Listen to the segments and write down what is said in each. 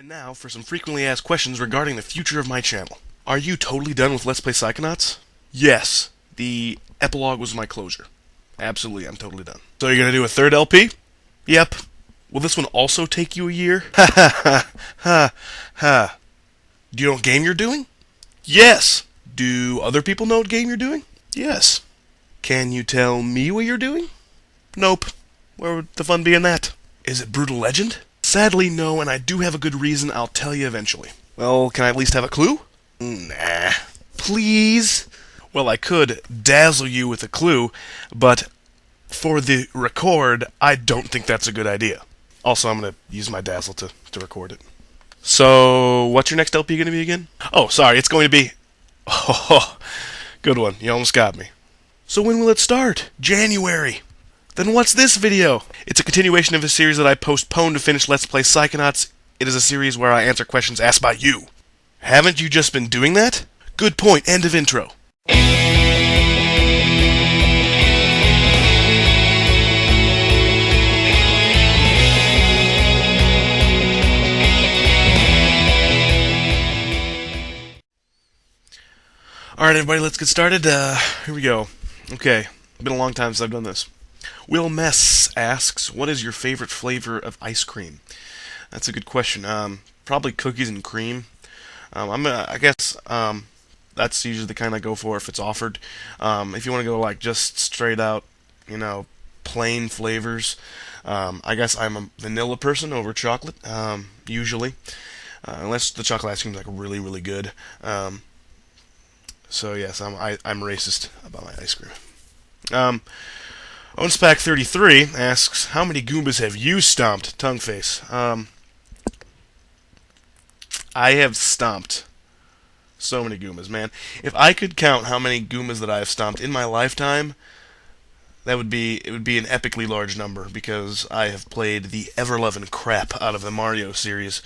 And now for some frequently asked questions regarding the future of my channel. Are you totally done with Let's Play Psychonauts? Yes. The epilogue was my closure. Absolutely, I'm totally done. So you're gonna do a third LP? Yep. Will this one also take you a year? Ha ha ha ha ha. Do you know what game you're doing? Yes. Do other people know what game you're doing? Yes. Can you tell me what you're doing? Nope. Where would the fun be in that? Is it Brutal Legend? Sadly, no, and I do have a good reason. I'll tell you eventually. Well, can I at least have a clue? Nah. Please? Well, I could dazzle you with a clue, but for the record, I don't think that's a good idea. Also, I'm going to use my dazzle to record it. So, what's your next LP going to be again? Oh, sorry, it's going to be... Oh, good one. You almost got me. So when will it start? January. Then what's this video? It's a continuation of a series that I postponed to finish Let's Play Psychonauts. It is a series where I answer questions asked by you. Haven't you just been doing that? Good point. End of intro. Alright everybody, let's get started. Here we go. Okay, been a long time since I've done this. Will Mess asks, what is your favorite flavor of ice cream? That's a good question. Probably cookies and cream. I guess that's usually the kind I go for if it's offered. If you want to go like just straight out, plain flavors, I guess I'm a vanilla person over chocolate, usually. Unless the chocolate ice cream is like really, really good. So yes, I'm racist about my ice cream. OwnSpack33 asks, how many Goombas have you stomped? Tongue face. I have stomped so many Goombas, man. If I could count how many Goombas that I have stomped in my lifetime, it would be an epically large number, because I have played the ever-loving crap out of the Mario series.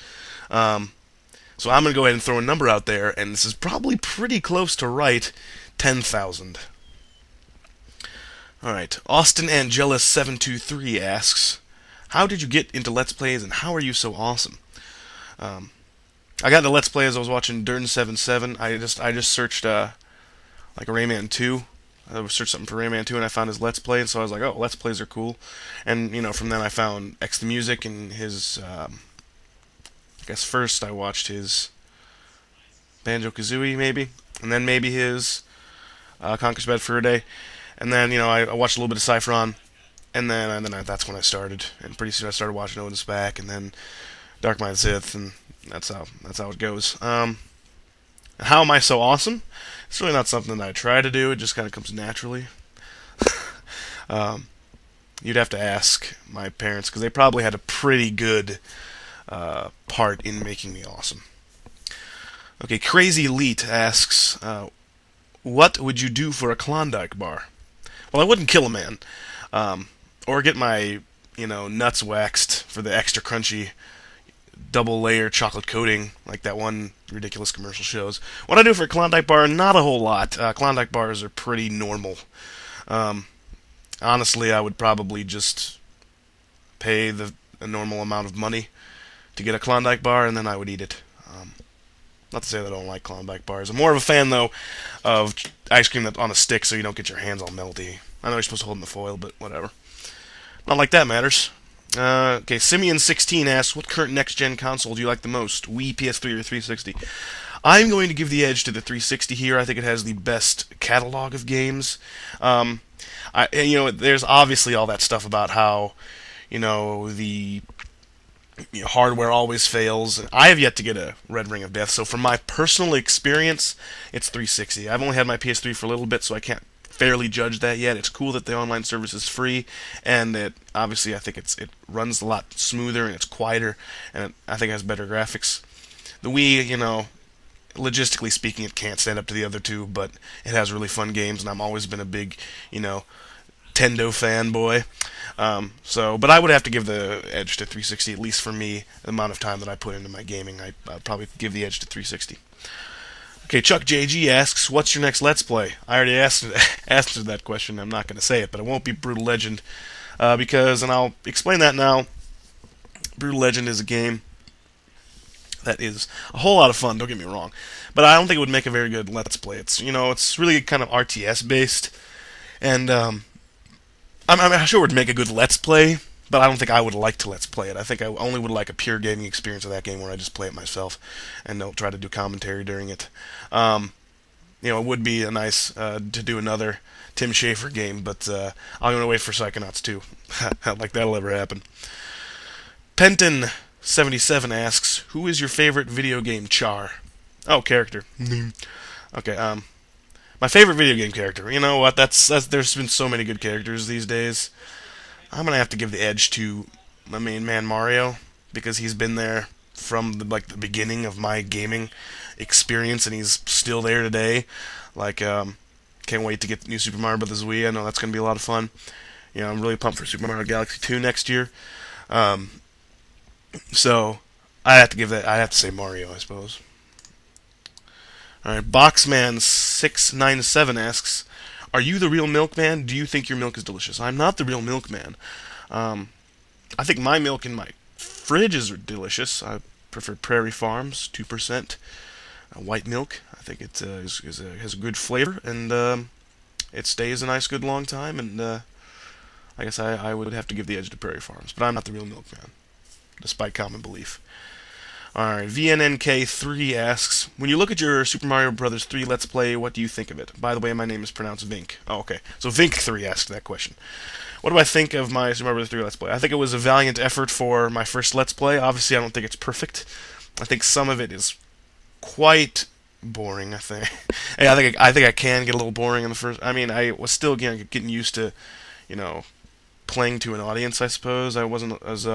So I'm going to go ahead and throw a number out there, and this is probably pretty close to right, 10,000. Alright, Austin Angelus723 asks, how did you get into Let's Plays, and how are you so awesome? I got into Let's Play as I was watching Dern77. I just searched, like Rayman 2. I searched something for Rayman 2, and I found his Let's Play, and so I was like, oh, Let's Plays are cool. And, from then I found X the Music and his, I guess first I watched his Banjo-Kazooie, maybe, and then maybe his Conker's Bad Fur Day, and then I watched a little bit of Cyphron, and then that's when I started, and pretty soon I started watching Odin's Back, and then Dark Mind Sith, and that's how it goes. How am I so awesome? It's really not something that I try to do. It just kind of comes naturally. You'd have to ask my parents, because they probably had a pretty good part in making me awesome. Okay, Crazy Elite asks, what would you do for a Klondike bar? Well, I wouldn't kill a man, or get my, nuts waxed for the extra crunchy double layer chocolate coating like that one ridiculous commercial shows. What I do for a Klondike bar, not a whole lot. Klondike bars are pretty normal. Honestly, I would probably just pay a normal amount of money to get a Klondike bar, and then I would eat it. Not to say that I don't like Klondike bars. I'm more of a fan, though, of ice cream that's on a stick so you don't get your hands all melty. I know you're supposed to hold in the foil, but whatever. Not like that matters. Okay, Simeon16 asks, what current next-gen console do you like the most? Wii, PS3, or 360? I'm going to give the edge to the 360 here. I think it has the best catalog of games. There's obviously all that stuff about how, the hardware always fails. I have yet to get a Red Ring of Death, so from my personal experience, it's 360. I've only had my PS3 for a little bit, so I can't fairly judge that yet. It's cool that the online service is free, and obviously I think it runs a lot smoother, and it's quieter, and I think it has better graphics. The Wii, logistically speaking, it can't stand up to the other two, but it has really fun games, and I've always been a big, Tendo fanboy. But I would have to give the edge to 360, at least for me, the amount of time that I put into my gaming. I'd probably give the edge to 360. Okay, Chuck JG asks, what's your next Let's Play? I already answered that question. I'm not going to say it, but it won't be Brutal Legend, because, and I'll explain that now, Brutal Legend is a game That is a whole lot of fun. Don't get me wrong, but I don't think it would make a very good Let's Play. It's really kind of RTS based, and I'm sure it would make a good Let's Play, but I don't think I would like to Let's Play it. I think I only would like a pure gaming experience of that game where I just play it myself and don't try to do commentary during it. It would be a nice to do another Tim Schafer game, but I'm going to wait for Psychonauts 2. Like that'll ever happen. Penton77 asks, who is your favorite video game char? Oh, character. Okay, my favorite video game character. You know what? There's been so many good characters these days. I'm gonna have to give the edge to my main man Mario because he's been there from the beginning of my gaming experience, and he's still there today. Can't wait to get new Super Mario Bros. Wii. I know that's gonna be a lot of fun. I'm really pumped for Super Mario Galaxy 2 next year. So I have to say Mario, I suppose. Alright, Boxman697 asks, are you the real milkman? Do you think your milk is delicious? I'm not the real milkman. I think my milk in my fridge is delicious. I prefer Prairie Farms, 2% white milk. I think it has a good flavor, and it stays a nice, good, long time, and I guess I would have to give the edge to Prairie Farms. But I'm not the real milkman, despite common belief. Alright, VNNK3 asks, when you look at your Super Mario Bros. 3 Let's Play, what do you think of it? By the way, my name is pronounced Vink. Oh, okay. So Vink3 asked that question. What do I think of my Super Mario Bros. 3 Let's Play? I think it was a valiant effort for my first Let's Play. Obviously, I don't think it's perfect. I think some of it is quite boring, I think. Hey, I think I can get a little boring in the first... I mean, I was still getting used to, playing to an audience, I suppose. I wasn't as...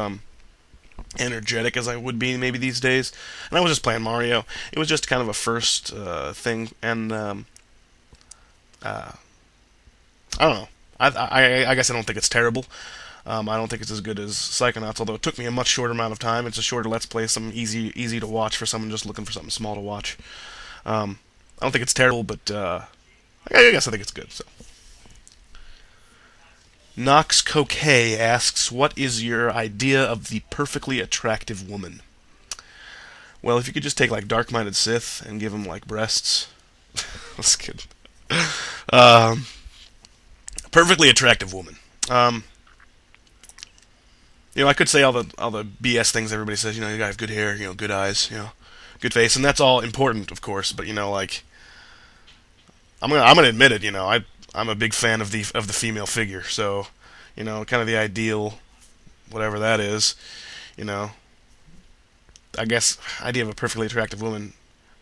energetic as I would be maybe these days, and I was just playing Mario. It was just kind of a first thing, and I don't know. I guess I don't think it's terrible. I don't think it's as good as Psychonauts, although it took me a much shorter amount of time. It's a shorter Let's Play, some easy to watch for someone just looking for something small to watch. I don't think it's terrible, but I guess I think it's good. So. Nox Coquet asks, what is your idea of the perfectly attractive woman? Well, if you could just take, Dark-Minded Sith and give him, breasts. That's good. Perfectly attractive woman. I could say all the BS things everybody says, you gotta have good hair, good eyes, good face, and that's all important, of course, but, I'm gonna admit it, I'm a big fan of the female figure, so kind of the ideal, whatever that is, I guess idea of a perfectly attractive woman,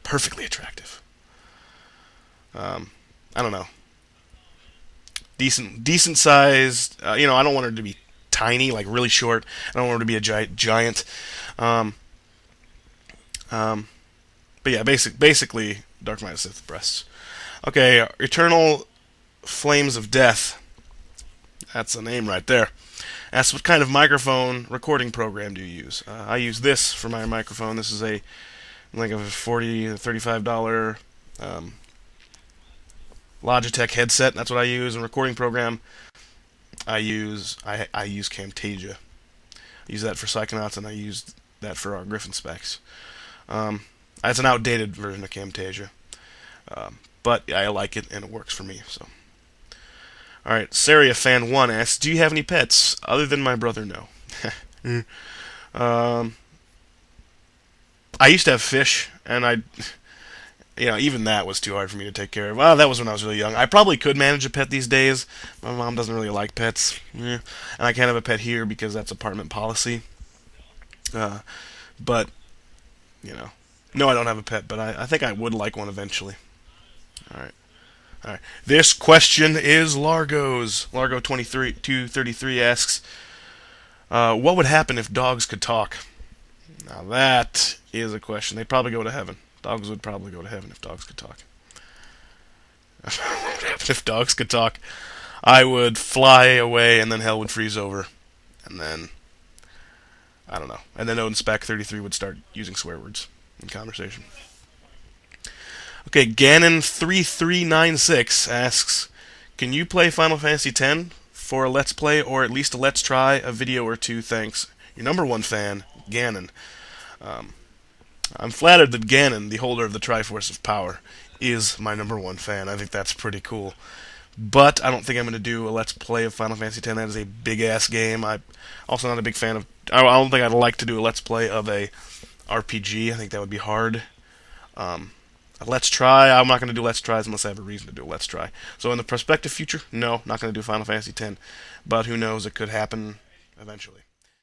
perfectly attractive. I don't know, decent sized. I don't want her to be tiny, really short. I don't want her to be a giant. But yeah, basically, Dark-Minded Sith breasts. Okay, Eternal Flames of Death. That's a name right there. Asks, what kind of microphone recording program do you use? I use this for my microphone. This is a $40 to $35 Logitech headset. That's what I use. And recording program, I use Camtasia. I use that for Psychonauts, and I use that for our Griffin specs. It's an outdated version of Camtasia. But I like it, and it works for me. So, all right. Saria Fan 1 asks, do you have any pets other than my brother? No. I used to have fish, and even that was too hard for me to take care of. Well, that was when I was really young. I probably could manage a pet these days. My mom doesn't really like pets, and I can't have a pet here because that's apartment policy. But no, I don't have a pet, but I think I would like one eventually. All right. This question is Largo's. Largo233 asks, what would happen if dogs could talk? Now that is a question. They'd probably go to heaven. Dogs would probably go to heaven if dogs could talk. What would happen if dogs could talk? I would fly away, and then hell would freeze over, and then I don't know. And then Odin Spec 33 would start using swear words in conversation. Okay, Ganon3396 asks, can you play Final Fantasy X for a Let's Play, or at least a Let's Try, a video or two? Thanks. Your number one fan, Ganon. I'm flattered that Ganon, the holder of the Triforce of Power, is my #1 fan. I think that's pretty cool. But I don't think I'm going to do a Let's Play of Final Fantasy X. That is a big-ass game. I'm also not a big fan of... I don't think I'd like to do a Let's Play of a RPG. I think that would be hard. Let's Try. I'm not going to do Let's Tries unless I have a reason to do a Let's Try. So in the prospective future, no, not going to do Final Fantasy X. But who knows, it could happen eventually.